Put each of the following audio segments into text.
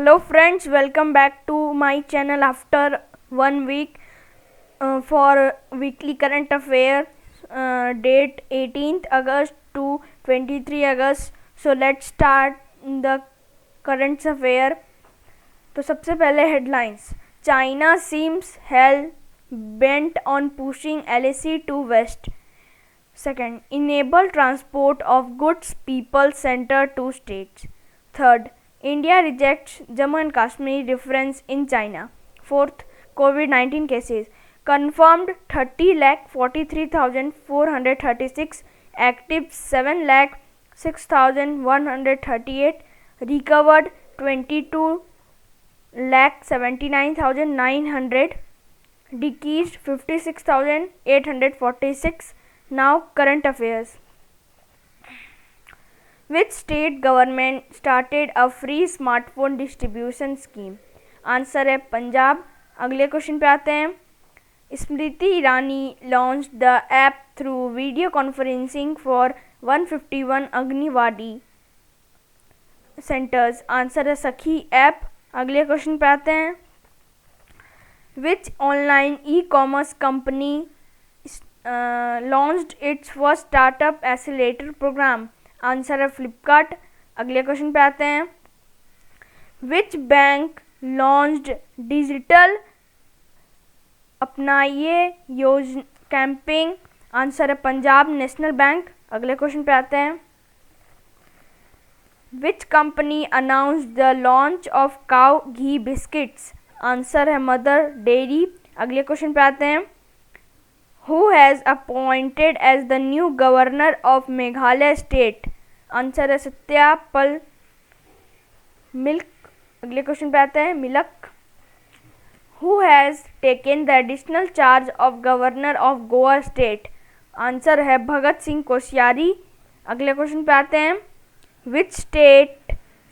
Hello friends, welcome back to my channel after 1 week for weekly current affair date 18th August to 23 August. So let's start the current affair. तो सबसे पहले headlines. China seems hell bent on pushing LAC to west. Second, enable transport of goods people center to states. Third, India rejects Jammu and Kashmir reference in China. Fourth, COVID-19 cases confirmed 30,43,436, active 7,06,138, recovered 22,79,900, decreased 56,846. Now current affairs. Which state government started a free smartphone distribution scheme? Answer है पंजाब. अगले question पे आते हैं. Smriti Irani launched the app through video conferencing for 151 anganwadi centers. Answer है सखी app. अगले question पे आते हैं. Which online e-commerce company launched its first startup accelerator program? Answer है फ्लिपकार्ट. अगले क्वेश्चन पे आते हैं. विच बैंक लॉन्च्ड डिजिटल अपनाइए योजना कैंपेन? आंसर है पंजाब नेशनल बैंक. अगले क्वेश्चन पे आते हैं. Which company announced the launch of cow ghee biscuits? Answer है मदर डेयरी. अगले क्वेश्चन पे आते हैं. Who has appointed as the new governor of Meghalaya state? Answer है सत्यापल मिल्क. अगले क्वेश्चन पे आते हैं. मिलक. Who has taken the additional charge of governor of Goa state? Answer है भगत सिंह कोश्यारी. अगले क्वेश्चन पे आते हैं. Which state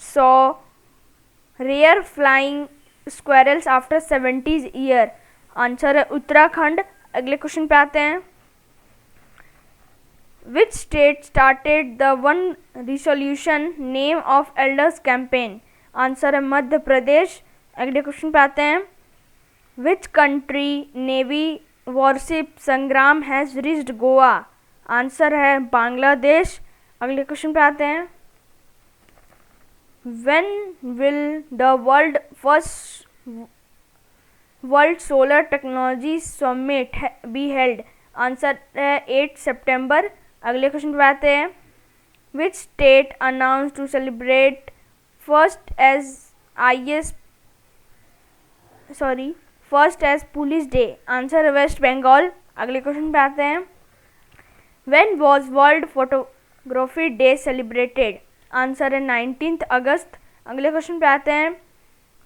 saw rare flying squirrels after 70 year? Answer है उत्तराखंड. अगले क्वेश्चन पे आते हैं. Which state started the one resolution name of elders campaign? Answer है मध्य प्रदेश. अगले क्वेश्चन पे आते हैं. Which country navy warship संग्राम has reached गोवा? आंसर है बांग्लादेश. अगले क्वेश्चन पे आते हैं. When will the World Solar Technology Summit be held? Answer है 8 सितंबर. अगले क्वेश्चन पे आते हैं. Which state announced to celebrate first as Police Day? Answer है वेस्ट बंगाल. अगले क्वेश्चन पे आते हैं. When was World Photography Day celebrated? Answer है 19 अगस्त. अगले क्वेश्चन पे आते हैं.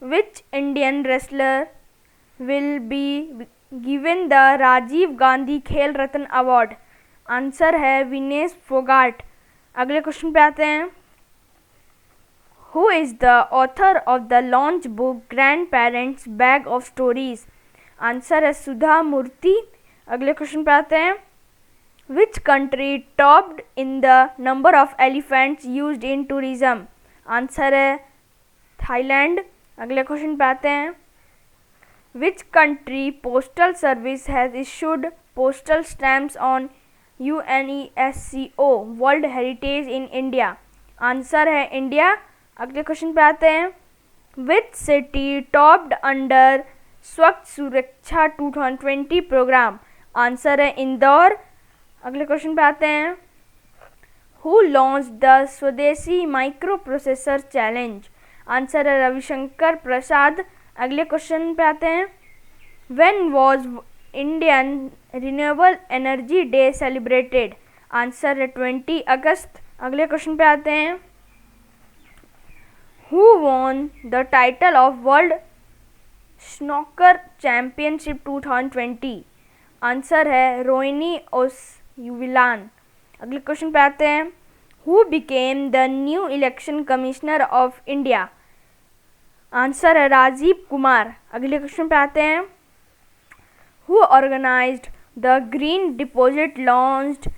Which Indian wrestler will be given the Rajiv Gandhi खेल रत्न अवार्ड? आंसर है विनेश फोगाट. अगले क्वेश्चन पे आते हैं. Who is the author of the launch book Grandparents Bag of Stories? Answer है सुधा मूर्ति. अगले क्वेश्चन पे आते हैं. Which country topped in the number of elephants used in tourism? Answer है थाईलैंड. अगले क्वेश्चन पे आते हैं. Which country postal service has issued postal stamps on UNESCO World Heritage in India? Answer है इंडिया. अगले क्वेश्चन पे आते हैं. Which city topped under स्वच्छ सुरक्षा 2020 प्रोग्राम? आंसर है इंदौर. अगले क्वेश्चन पे आते हैं. Who launched the स्वदेशी माइक्रो प्रोसेसर चैलेंज? आंसर है रविशंकर प्रसाद. अगले क्वेश्चन पे आते हैं. When was Indian Renewable Energy Day celebrated? Answer है 20 अगस्त. अगले क्वेश्चन पे आते हैं. Who won the title of World Snooker Championship 2020? Answer है रोहिनी ओसुविलान. अगले क्वेश्चन पे आते हैं. Who became the new election commissioner of India? Answer है राजीव कुमार. अगले क्वेश्चन पे आते हैं. Who organized the Green Deposit launched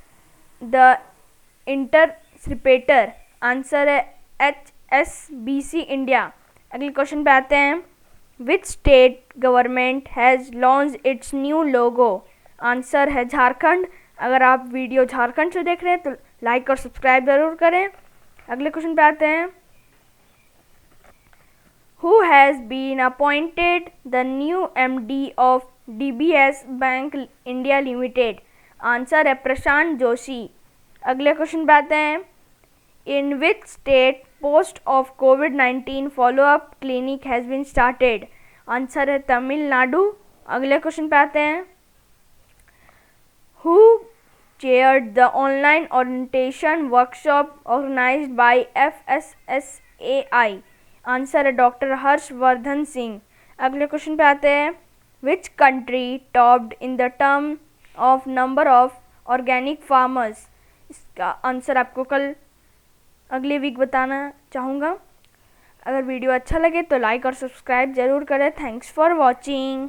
the Interceptor? Answer है HSBC इंडिया. अगले क्वेश्चन पे आते हैं। Which state government has launch its new logo? Answer है झारखंड। अगर आप वीडियो झारखंड से देख रहे हैं तो लाइक और सब्सक्राइब ज़रूर करें। अगले क्वेश्चन पे आते हैं। Who has been appointed the new MD of DBS Bank India Limited? Answer है प्रशांत जोशी। अगले क्वेश्चन पे आते हैं। In which state post of COVID-19 follow-up clinic has been started? Answer है तमिलनाडु। अगले क्वेश्चन पे आते हैं। Who chaired the online orientation workshop organized by FSSAI? Answer है डॉक्टर हर्षवर्धन सिंह। अगले क्वेश्चन पे आते हैं। Which country topped in the term of number of organic farmers? इसका आंसर आपको कल अगले वीक बताना चाहूँगा। अगर वीडियो अच्छा लगे तो लाइक और सब्सक्राइब ज़रूर करें। Thanks for watching.